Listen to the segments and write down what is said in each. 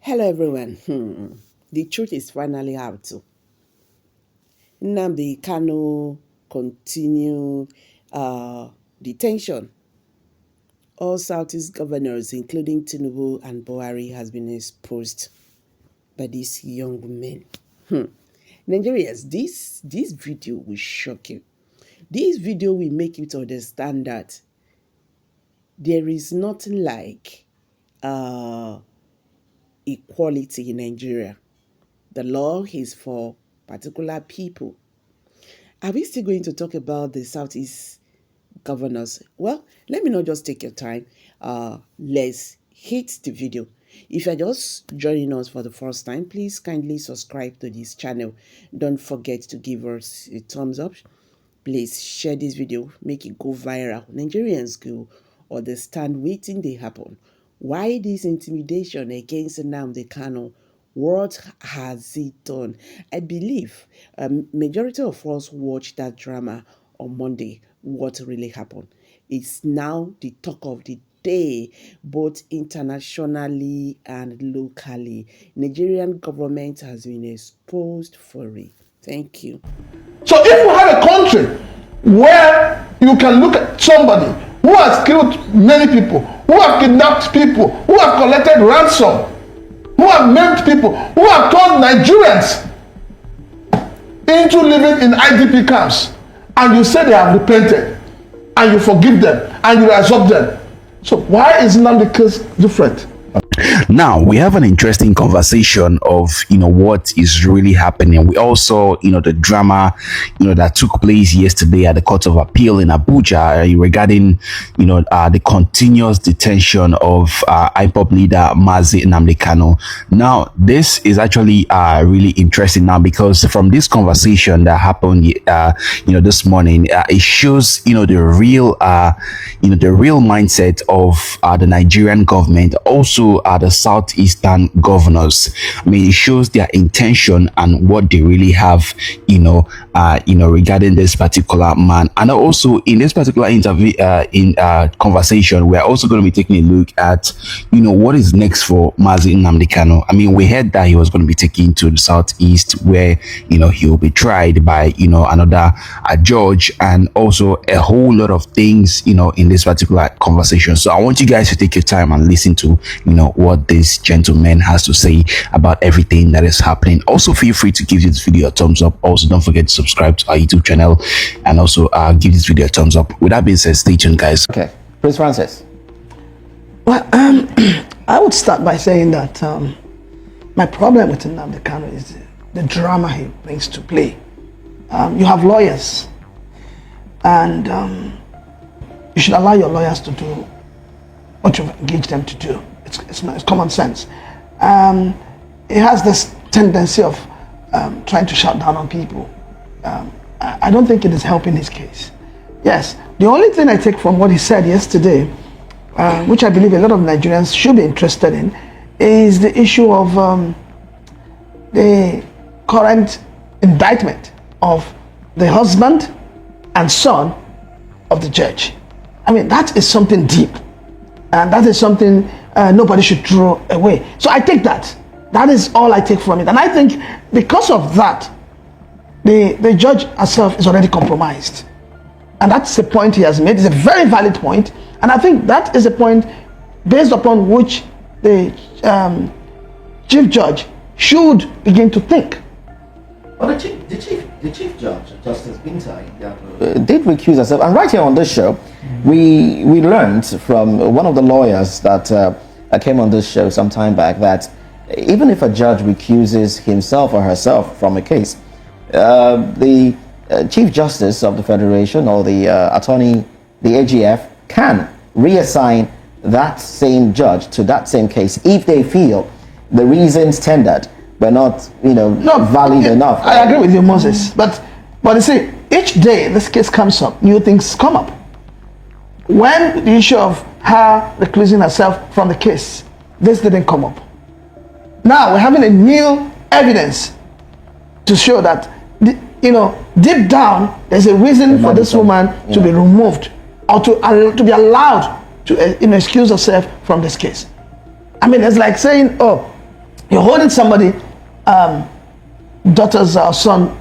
Hello everyone. The truth is finally out. Nnamdi Kanu continued detention. All Southeast governors, including Tinubu and Buhari, has been exposed by these young men. Nigerians, this video will shock you. This video will make you to understand that there is nothing like equality in Nigeria. The law is for particular people. Are we still going to talk about the Southeast governors? Well, let me not just take your time. Let's hit the video. If you're just joining us for the first time, please kindly subscribe to this channel. Don't forget to give us a thumbs up. Please share this video, make it go viral. Nigerians go understand wetin dey happen. Why this intimidation against Nnamdi Kanu? What has he done? I believe majority of us watched that drama on Monday. What really happened? It's now the talk of the day, both internationally and locally. Nigerian government has been exposed for it. Thank you. So if you have a country where you can look at somebody who has killed many people, who have kidnapped people, who have collected ransom, who have maimed people, who have turned Nigerians into living in IDP camps, and you say they have repented, and you forgive them, and you absorb them. So why is Nnamdi case different? Now we have an interesting conversation of what is really happening. We also the drama that took place yesterday at the Court of Appeal in Abuja regarding the continuous detention of IPOB leader Mazi Nnamdi Kanu. Now this is actually really interesting now, because from this conversation that happened this morning, it shows the real mindset of the Nigerian government, also the southeastern governors. I mean, it shows their intention and what they really have regarding this particular man. And also in this particular interview conversation, we're also going to be taking a look at what is next for Mazi Nnamdi Kanu. I mean, we heard that he was going to be taken to the southeast, where he will be tried by another judge, and also a whole lot of things in this particular conversation. So I want you guys to take your time and listen to what this gentleman has to say about everything that is happening. Also, feel free to give this video a thumbs up. Also, don't forget to subscribe to our YouTube channel, and also give this video a thumbs up. With that being said, stay tuned, guys. Okay, Prince Francis. Well, I would start by saying that my problem with Nnamdi Kanu is the drama he brings to play. You have lawyers, and you should allow your lawyers to do what you've engaged them to do. It's common sense. It has this tendency of trying to shut down on people. I don't think it is helping his case. Yes, the only thing I take from what he said yesterday, which I believe a lot of Nigerians should be interested in, is the issue of the current indictment of the husband and son of the judge. I mean, that is something deep, and that is something nobody should throw away. So I take that. That is all I take from it. And I think because of that, the judge herself is already compromised. And that's the point he has made. It's a very valid point. And I think that is a point based upon which the chief judge should begin to think. Well, the chief judge, Justice Binta, did recuse herself. And right here on this show, we learned from one of the lawyers that came on this show some time back that even if a judge recuses himself or herself from a case, the Chief Justice of the Federation or the attorney, the AGF, can reassign that same judge to that same case if they feel the reasons tendered were not valid enough. I agree with you, Moses. But you see, each day this case comes up, new things come up. When the issue of her reclusing herself from the case, this didn't come up. Now we're having a new evidence to show that, deep down, there's a reason for this woman to be removed, or to be allowed to excuse herself from this case. I mean, it's like saying, oh, You're holding somebody, daughter's son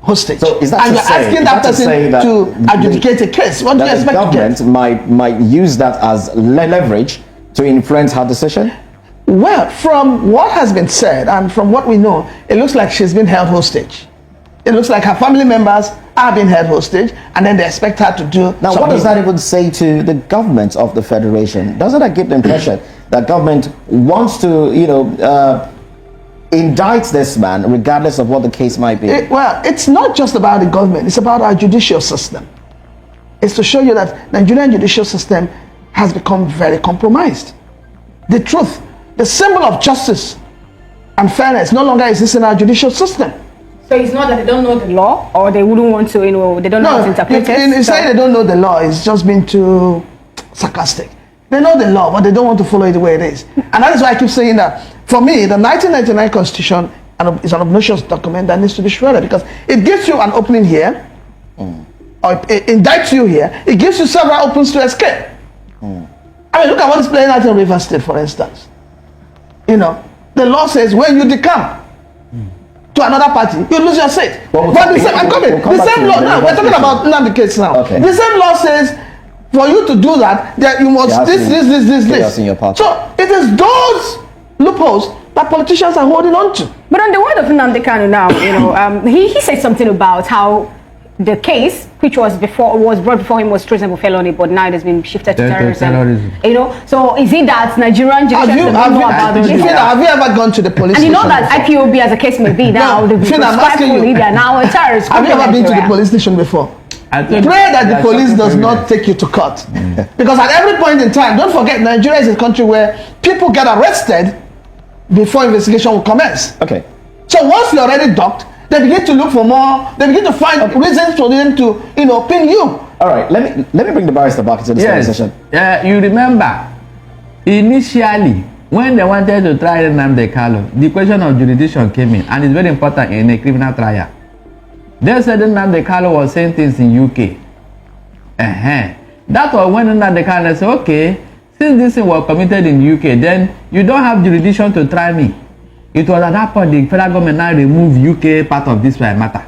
hostage. So is that and to you're say, asking that person that to adjudicate a case? What do you that the expect to get? government might use that as leverage to influence her decision? Well, from what has been said and from what we know, it looks like she's been held hostage. It looks like her family members are being held hostage, and then they expect her to do. Now, what does that even say to the government of the federation? Doesn't that give the impression that government wants to, indict this man regardless of what the case might be? Well, it's not just about the government. It's about our judicial system. It's to show you that Nigerian judicial system has become very compromised. The truth, the symbol of justice and fairness no longer exists in our judicial system. So it's not that they don't know the law, or they wouldn't want to, they don't know how to interpret it? You say they don't know the law, it's just been too sarcastic. They know the law, but they don't want to follow it the way it is. And that is why I keep saying that, for me, the 1999 Constitution is an obnoxious document that needs to be shredded, because it gives you an opening here, or it indicts you here, it gives you several opens to escape. I mean, look at what is playing out in Rivers State, for instance. The law says when you decamp to another party, you lose your seat. But the same law, now we're talking about Nnamdi case now. Okay. The same law says for you to do that, you must this. So it is those loopholes that politicians are holding on to. But on the word of Nnamdi Kanu now, he said something about how the case, which was brought before him, was treasonable felony, but now it has been shifted to terrorism. So is it that Nigerian judicial have you ever gone to the police station? And you know that IPOB, as a case may be, now they are now a terrorist. Have you ever been to the police station before? Pray that the police does not take you to court. Because at every point in time, don't forget, Nigeria is a country where people get arrested before investigation will commence. Okay. So once you're already docked, they begin to look for more, they begin to find reasons for them to, pin you. All right, let me bring the barrister back into this conversation. You remember, initially, when they wanted to try Nnamdi Kanu, the question of jurisdiction came in, and it's very important in a criminal trial. They said Nnamdi Kanu was saying things in UK. That was when Nnamdi Kanu said, okay, since this thing was committed in UK, then you don't have jurisdiction to try me. It was at that point the federal government now removed UK part of this matter.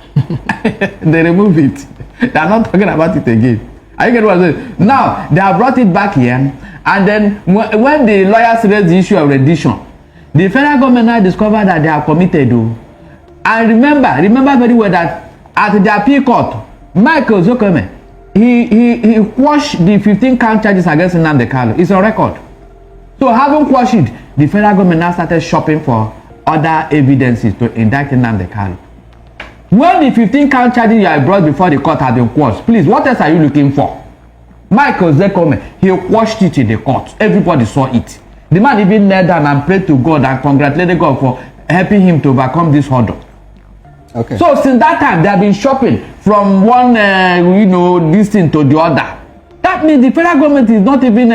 They removed it. They are not talking about it again. Are you getting what I'm saying? Now they have brought it back here, and then when the lawyers raised the issue of rendition, the federal government now discovered that they are committed. And remember very well that at the appeal court, Michael Zokome, he quashed the 15 count charges against Nnamdi Kanu. It's on record. So having quashed it, the federal government now started shopping for other evidences to indict Nnamdi Kanu. When the 15 count charges you have brought before the court have been quashed, please, what else are you looking for? Michael Zekome, he quashed it in the court. Everybody saw it. The man even knelt down and prayed to God and congratulated God for helping him to overcome this hurdle. Okay. So since that time, they have been shopping from one, this thing to the other. That means the federal government is not even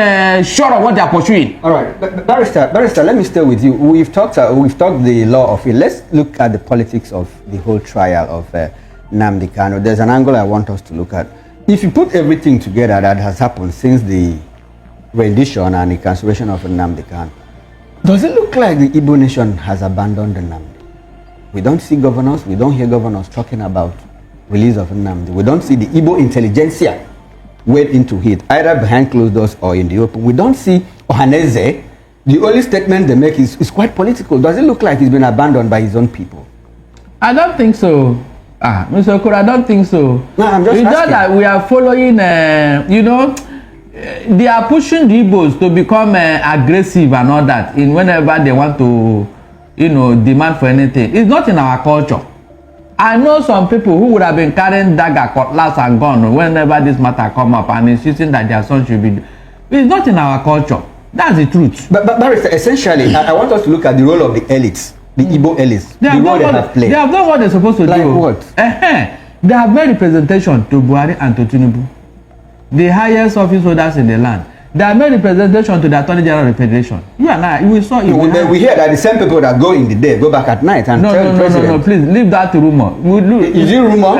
sure of what they are pursuing. All right, barrister, let me stay with you. We've talked the law of it. Let's look at the politics of the whole trial of Nnamdi Kanu. There's an angle I want us to look at. If you put everything together that has happened since the rendition and the cancellation of Nnamdi Kanu, does it look like the Igbo nation has abandoned Nnamdi? We don't see governors, we don't hear governors talking about release of Nnamdi. We don't see the Igbo intelligentsia wade into it, either behind closed doors or in the open. We don't see Ohaneze. The only statement they make is quite political. Does it look like he's been abandoned by his own people? I don't think so. Mr. Okoro, I don't think so. No, I'm just asking. Just that we are following, they are pushing the Igbos to become aggressive and all that in whenever they want to, demand for anything. It's not in our culture. I know some people who would have been carrying dagger, cutlass and gun whenever this matter come up and insisting that their son should be. It's not in our culture. That's the truth. But barrister, essentially, I want us to look at the role of the elites, the Igbo elites, the role they have played. They have done what they're supposed to do. Like what? They have made representation to Buhari and to Tinubu, the highest office holders in the land. They have made representation to the Attorney General of the Federation. You and I, we saw it. We hear that the same people that go in the day go back at night and tell the president. No, please leave that rumor. Is it rumor?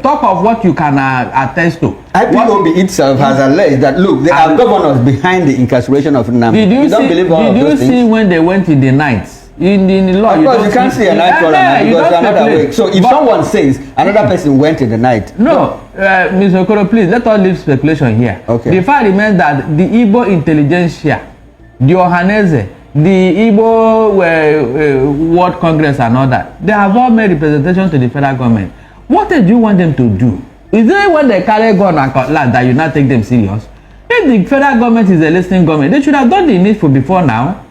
Talk of what you can attest to. IPOB itself has alleged that look, there are governors behind the incarceration of Nnamdi. Did you see when they went in the night? in the law. Of course, you can't see a night caller because another way. So if someone says another person went in the night. No, Mr. Okoro, please let us leave speculation here. Okay. The fact remains that the Igbo intelligentsia, the Ohanese, the Igbo World Congress and all that, they have all made representation to the federal government. What do you want them to do? Is it when they carry gun and cutlass that you not take them serious? If the federal government is a listening government, they should have done the needful before now.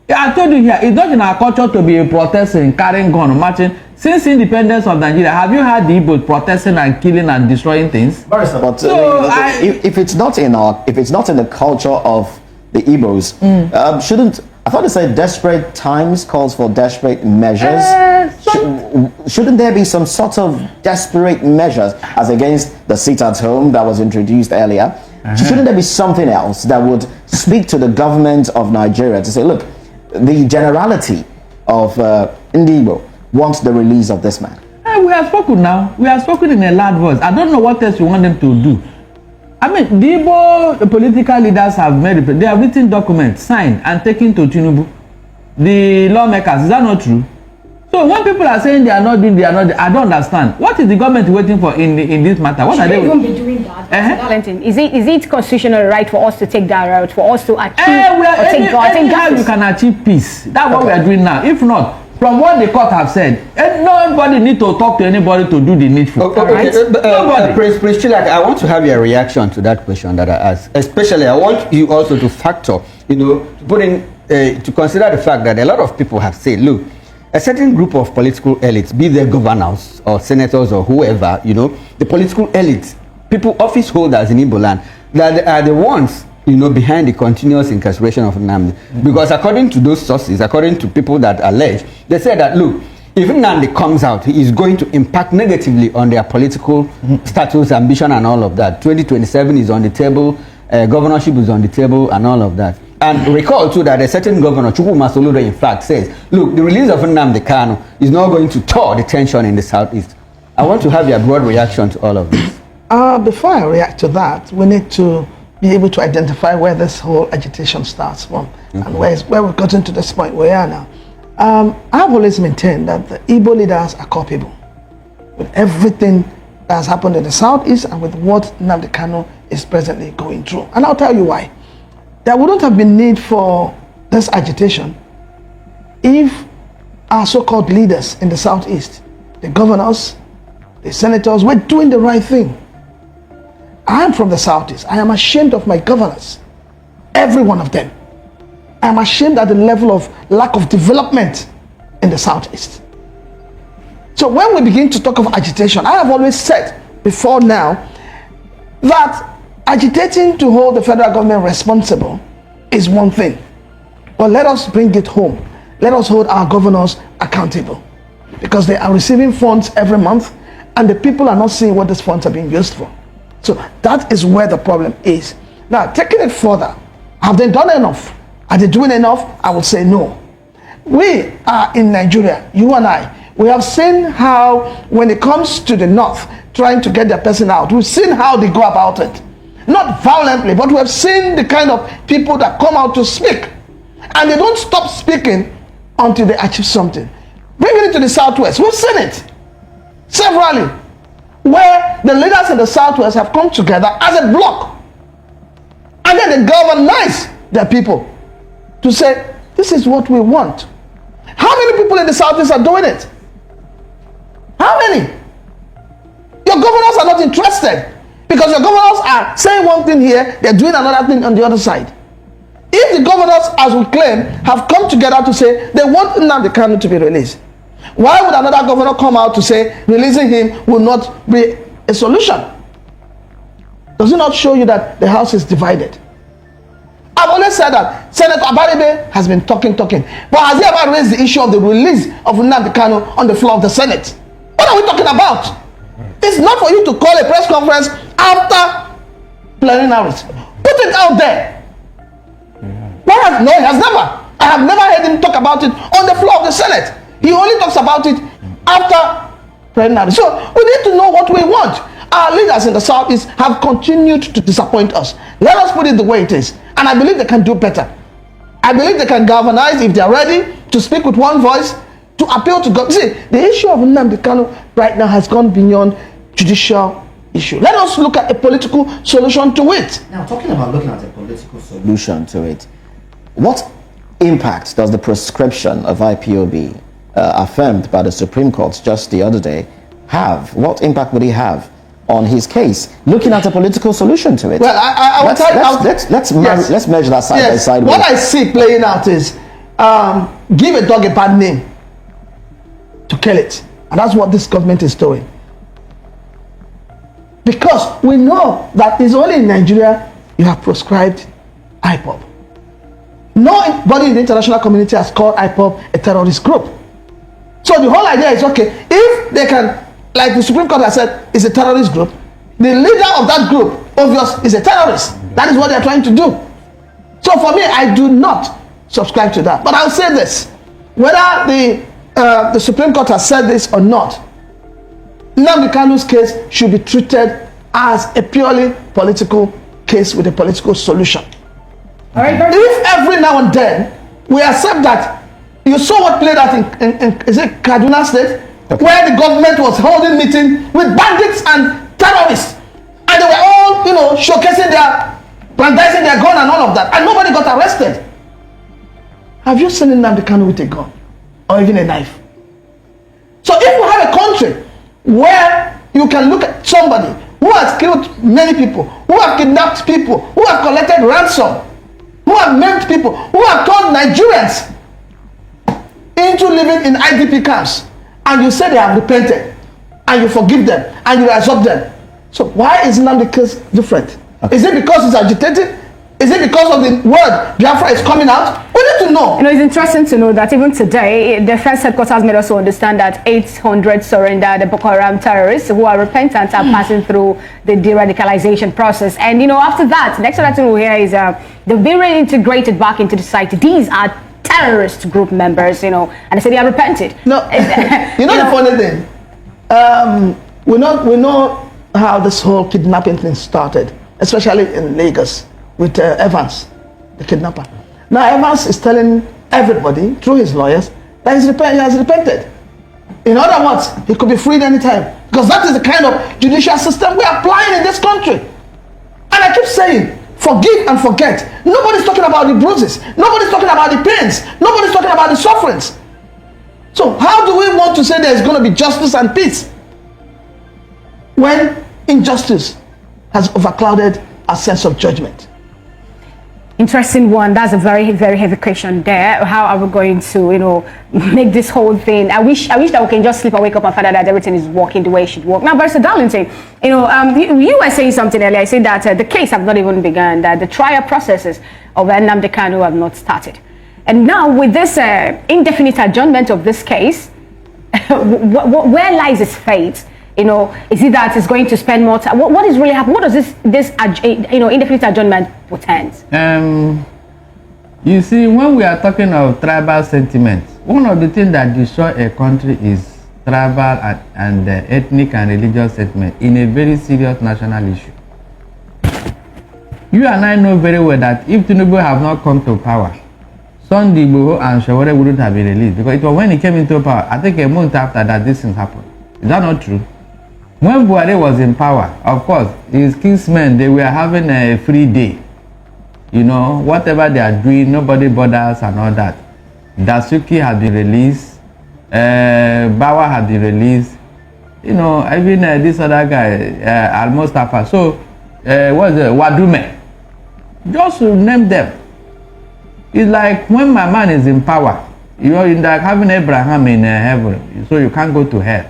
I told you here, it's not in our culture to be protesting, carrying gun, marching. Since independence of Nigeria, have you heard the Igbo protesting and killing and destroying things? But So if it's not in the culture of the Igbos, shouldn't, I thought they said desperate times calls for desperate measures. Shouldn't there be some sort of desperate measures as against the sit at home that was introduced earlier? Shouldn't there be something else that would speak to the government of Nigeria to say, look, the generality of Igbo wants the release of this man? We have spoken now. We have spoken in a loud voice. I don't know what else you want them to do. I mean, the Igbo political leaders have made, they have written documents, signed and taken to Tinubu. The lawmakers, is that not true? So when people are saying they are not doing, I don't understand. What is the government waiting for in this matter? What Should are they even be doing that? Valentin, is it constitutional right for us to take that route, for us to achieve anyhow you can achieve peace? That's what we are doing now. If not, from what the court have said, nobody need to talk to anybody to do the needful. Nobody. Prince Chilak, I want to have your reaction to that question that I asked. Especially, I want you also to factor, to consider the fact that a lot of people have said, look, a certain group of political elites, be they governors or senators or whoever, the political elites, people, office holders in Igbo land, that are the ones, behind the continuous incarceration of Nnamdi. Because according to those sources, according to people that allege, they say that, look, if Nnamdi comes out, he is going to impact negatively on their political status, ambition, and all of that. 2027 is on the table, governorship is on the table, and all of that. And recall too that a certain governor, Chukwu Masoludo, in fact, says, look, the release of Nnamdi Kanu is not going to thaw the tension in the southeast. I want to have your broad reaction to all of this. Before I react to that, we need to be able to identify where this whole agitation starts from and where we've gotten to this point where we are now. I've always maintained that the Igbo leaders are culpable with everything that has happened in the southeast and with what Nnamdi Kanu is presently going through. And I'll tell you why. There wouldn't have been need for this agitation if our so-called leaders in the southeast, the governors, the senators, were doing the right thing. I am from the southeast. I am ashamed of my governors, every one of them. I am ashamed at the level of lack of development in the southeast. So when we begin to talk of agitation, I have always said before now that agitating to hold the federal government responsible is one thing, but let us bring it home. Let us hold our governors accountable, because they are receiving funds every month and the people are not seeing what these funds are being used for. So that is where the problem is. Now, taking it further, have they done enough? Are they doing enough? I will say no. We are in Nigeria, you and I. We have seen how, when it comes to the north, trying to get their person out, we've seen how they go about it. Not violently, but we have seen the kind of people that come out to speak. And they don't stop speaking until they achieve something. Bringing it to the southwest, we've seen it severally, where the leaders in the southwest have come together as a bloc. And then they galvanize their people to say, this is what we want. How many people in the southeast are doing it? How many? Your governors are not interested, because your governors are saying one thing here, they're doing another thing on the other side. If the governors, as we claim, have come together to say they want Nnamdi Kanu to be released, why would another governor come out to say releasing him will not be a solution? Does it not show you that the house is divided? I've always said that Senator Abaribe has been talking, but has he ever raised the issue of the release of Nnamdi Kanu on the floor of the Senate? What are we talking about? It's not for you to call a press conference after plenaries. Put it out there. No, he has never. I have never heard him talk about it on the floor of the Senate. He only talks about it after plenary. So we need to know what we want. Our leaders in the southeast have continued to disappoint us. Let us put it the way it is. And I believe they can do better. I believe they can galvanize, if they are ready, to speak with one voice, to appeal to God. See, the issue of Nnamdi Kanu right now has gone beyond judicial issue. Let us look at a political solution to it. Now, talking about looking at a political solution to it, what impact does the prescription of IPOB affirmed by the Supreme Court just the other day have? What impact would he have on his case? Looking at a political solution to it. Well, I will tell you. Let's measure that side by side. What I see playing out is give a dog a bad name to kill it, and that's what this government is doing. Because we know that it's only in Nigeria you have proscribed IPOB. Nobody in the international community has called IPOB a terrorist group. So the whole idea is, okay, if they can, like the Supreme Court has said, is a terrorist group, the leader of that group, obvious, is a terrorist. That is what they are trying to do. So for me, I do not subscribe to that. But I'll say this, whether the Supreme Court has said this or not, Nnamdi Kanu's case should be treated as a purely political case with a political solution. All right, if every now and then we accept that, you saw what played out in is it Kaduna State, okay, where the government was holding meeting with bandits and terrorists, and they were all, showcasing brandizing their gun and all of that, and nobody got arrested. Have you seen Nnamdi Kanu with a gun or even a knife? So if we have a country where you can look at somebody who has killed many people, who have kidnapped people, who have collected ransom, who have maimed people, who have turned Nigerians into living in IDP camps, and you say they have repented, and you forgive them, and you absorb them. So why is Nnamdi case different? Okay. Is it because he's agitated? Is it because of the word Biafra is coming out? We need to know. It's interesting to know that even today, the defense headquarters made us understand that 800 surrendered Boko Haram terrorists who are repentant are passing through the de-radicalization process. And, after that, next thing we'll hear is they've been reintegrated back into the society. These are terrorist group members, and they say they are repented. No, the funny thing, we know how this whole kidnapping thing started, especially in Lagos with Evans, the kidnapper. Now Evans is telling everybody through his lawyers that he has repented. In other words, he could be freed anytime, because that is the kind of judicial system we are applying in this country. And I keep saying, forgive and forget. Nobody's talking about the bruises. Nobody's talking about the pains. Nobody's talking about the sufferings. So how do we want to say there's going to be justice and peace when injustice has overclouded our sense of judgment? Interesting one. That's a very, very heavy question there. How are we going to, make this whole thing? I wish that we can just sleep and wake up and find out that everything is working the way it should work. Now, Barrister Darlington, you were saying something earlier. I said that the case have not even begun, that the trial processes of Nnamdi Kanu have not started. And now with this indefinite adjournment of this case, where lies his fate? Is it that it's going to spend more time? What is really happening? What does this indefinite adjournment portend? You see, when we are talking of tribal sentiment, one of the things that destroy a country is tribal and ethnic and religious sentiment in a very serious national issue. You and I know very well that if Tinubu have not come to power, Sunday Igbo and Shawore wouldn't have been released, because it was when he came into power, I think a month after that, this thing happened. Is that not true? When Buhari was in power, of course, his kinsmen, they were having a free day. Whatever they are doing, nobody bothers and all that. Dasuki had been released. Bawa had been released. Even this other guy, Al-Mustafa. So, what's it? Wadume. Just to name them. It's like when my man is in power, in like having Abraham in heaven, so you can't go to hell.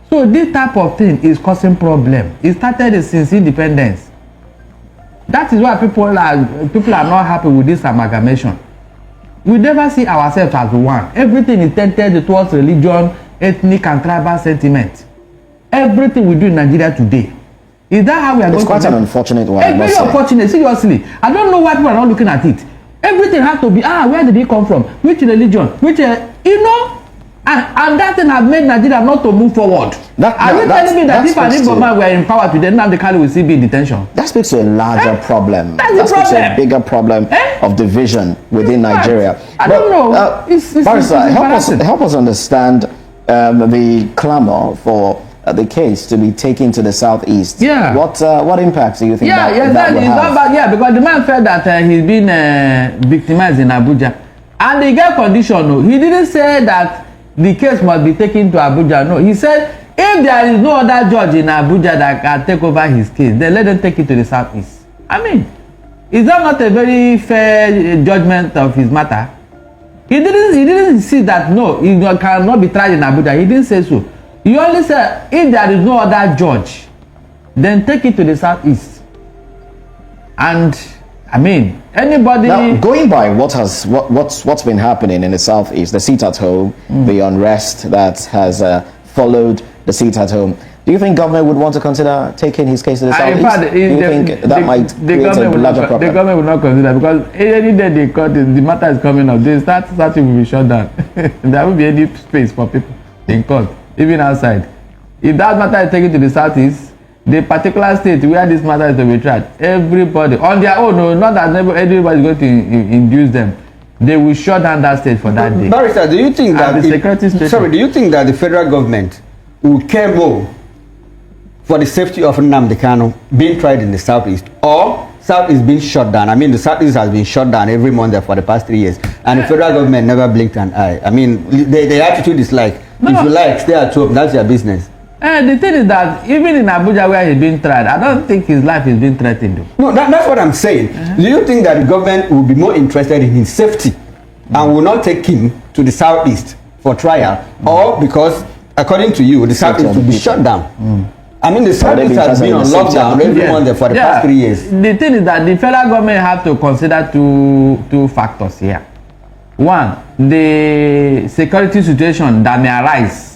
So this type of thing is causing problem. It started since independence. That is why people are not happy with this amalgamation. We never see ourselves as one. Everything is tented towards religion, ethnic and tribal sentiment. Everything we do in Nigeria today. Is that how we are going to? It's quite an unfortunate one. It's very unfortunate, seriously. I don't know why people are not looking at it. Everything has to be, where did he come from? Which religion? And that thing has made Nigeria not to move forward. Are you telling me that if an Igbo man were in power today, Nnamdi Kanu will still be in detention? That speaks to a larger problem. That's the That speaks to a problem. bigger problem of division within Nigeria. I don't know. Barrister, help us understand the clamor for the case to be taken to the southeast. Yeah. What impact do you think that would have? Yeah, because the man felt that he's been victimized in Abuja. And the guy condition, no, he didn't say that the case must be taken to Abuja. No, he said if there is no other judge in Abuja that can take over his case, then let them take it to the southeast. I mean, is that not a very fair judgment of his matter? He didn't see that no, he cannot be tried in Abuja. He didn't say so. He only said if there is no other judge, then take it to the southeast. And I mean, anybody. Now, going by what's been happening in the southeast, the seat at home, the unrest that has followed the seat at home, do you think government would want to consider taking his case to the southeast? In fact, do you think that might create a larger problem? The government will not consider, because any day they cut it, the matter is coming up. They starting will be shut down. There won't be any space for people in court, even outside. If that matter is taken to the southeast, the particular state where this matter is to be tried, everybody on their own, no, not that everybody is going to induce them. They will shut down that state for that day. Barrister, do you think that do you think that the federal government will care more for the safety of Nnamdi Kanu being tried in the southeast, or south is being shut down? I mean, the southeast has been shut down every month for the past 3 years, and the federal government never blinked an eye. I mean, the attitude is like, if you like, stay at home, that's your business. The thing is that even in Abuja where he's being tried, I don't think his life is being threatened though. No, that's what I'm saying. Do you think that the government will be more interested in his safety and will not take him to the southeast for trial, or because, according to you, the southeast will be shut down? I mean, the southeast has been on lockdown every month for the past 3 years. The thing is that the federal government have to consider two factors here. One, the security situation that may arise.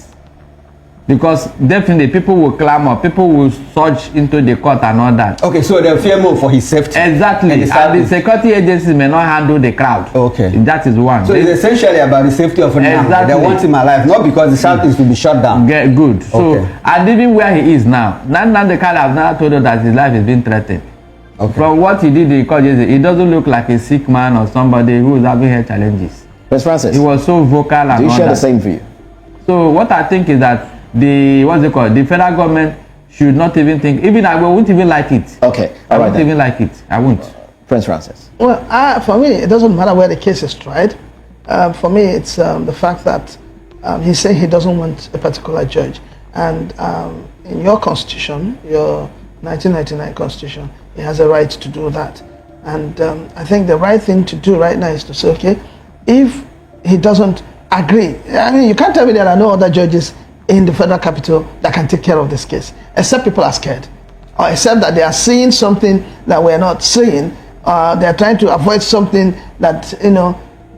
Because definitely people will clamor, people will surge into the court and all that. Okay, so they'll fear more for his safety. Exactly. And the security agencies may not handle the crowd. Okay. That is one. So it's essentially about the safety of Nnamdi. Exactly. They want him alive, not because the southeast will be shut down. Good. So, okay. And even where he is now, Nnamdi Kanu has now told us that his life is being threatened. Okay. From what he did in court yesterday, he doesn't look like a sick man or somebody who is having health challenges. Ms. Francis, he was so vocal and all that. Do you share the same view? So what I think is that the federal government should not even think, even I won't even like it. Okay, I won't even like it. I won't. Prince Francis. Well, for me, it doesn't matter where the case is tried. For me, it's the fact that he's saying he doesn't want a particular judge, and in your constitution, your 1999 constitution, he has a right to do that. And I think the right thing to do right now is to say, okay, if he doesn't agree, I mean, you can't tell me there are no other judges in the federal capital that can take care of this case, except people are scared, or except that they are seeing something that we're not seeing. They are trying to avoid something that,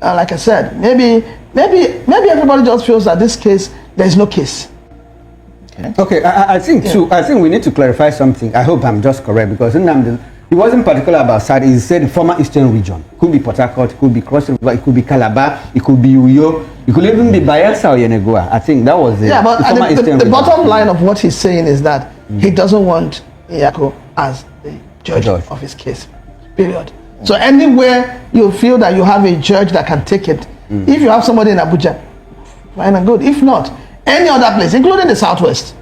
like I said, maybe everybody just feels that this case, there is no case. Okay, I think too. I think we need to clarify something. I hope I'm just correct, because Nnamdi, he wasn't particular about South. He said the former Eastern region. It could be Port Harcourt, it could be Cross River, it could be Calabar, it could be Uyo, it could even be Bayelsa or Yenagoa. I think that was it. Yeah, but the bottom line of what he's saying is that he doesn't want Iyako as the judge of his case. Period. So anywhere you feel that you have a judge that can take it, if you have somebody in Abuja, fine and good. If not, any other place, including the Southwest.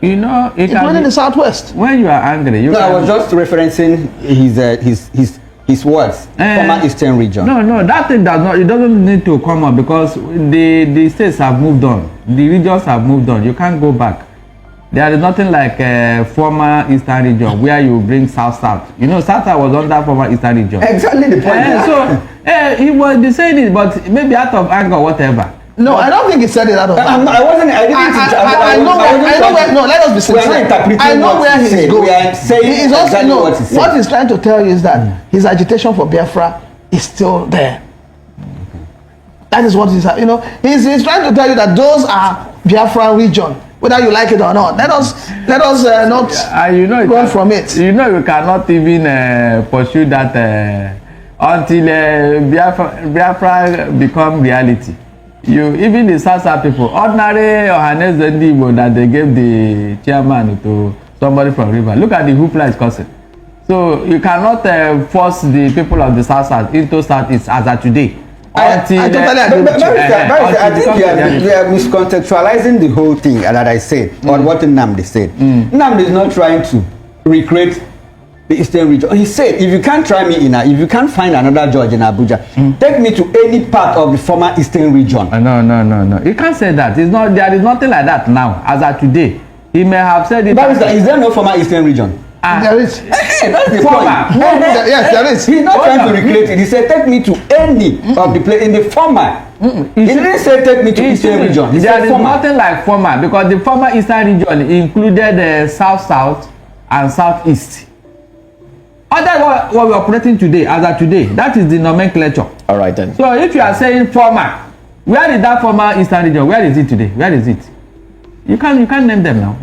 Including the Southwest. When you are angry, I was just referencing his words. Former Eastern region. No, that thing does not. It doesn't need to come up, because the states have moved on. The regions have moved on. You can't go back. There is nothing like former Eastern region where you bring South. South was under former Eastern region. Exactly the point. He was saying it, but maybe out of anger or whatever. No, I don't think he said it out of anger. I know where. No, let us be sincere. I know where he's going. We are saying exactly what he's saying. What he's trying to tell you is that his agitation for Biafra is still there. That is what he's he's trying to tell you that those are Biafra region, whether you like it or not. Let us not run from it. You cannot even pursue that until Biafra become reality. even the South people, ordinary Ohanes Igbo that they gave the chairman to somebody from River. Look at the hoopla is causing. So you cannot force the people of the South into Southeast as of today. I totally agree with you. I think you are miscontextualizing the whole thing that I said, or what Nnamdi said. Nnamdi is not trying to recreate the Eastern region. He said, if you can't try me if you can't find another judge in Abuja, take me to any part of the former Eastern region. No. You can't say that. It's not. There is nothing like that now, as of today. He may have said it. Is there no former Eastern region? There is. That's the point. Yes, there is. He's not trying to recreate it. He said, take me to any of the place in the former. He didn't say take me to Eastern region. He there said is nothing like former, because the former Eastern region included South and Southeast. Other what we're operating today, as of today, that is the nomenclature. All right then. So if you are saying former, where is that former Eastern region? Where is it today? Where is it? You can't name them now.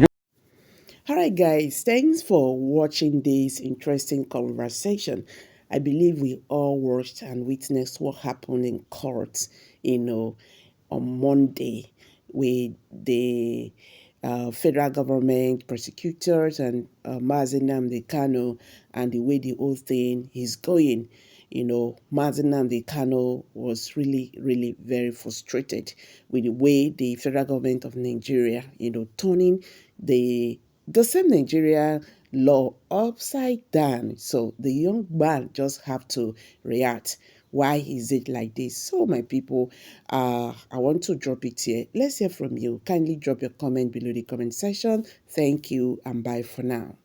All right, guys, thanks for watching this interesting conversation. I believe we all watched and witnessed what happened in court, on Monday with the federal government prosecutors and Nnamdi Kanu, and the way the whole thing is going. Nnamdi Kanu was really, really very frustrated with the way the federal government of Nigeria, turning the same Nigeria law upside down. So the young man just have to react. Why is it like this? So my people, I want to drop it here. Let's hear from you. Kindly drop your comment below the comment section. Thank you and bye for now.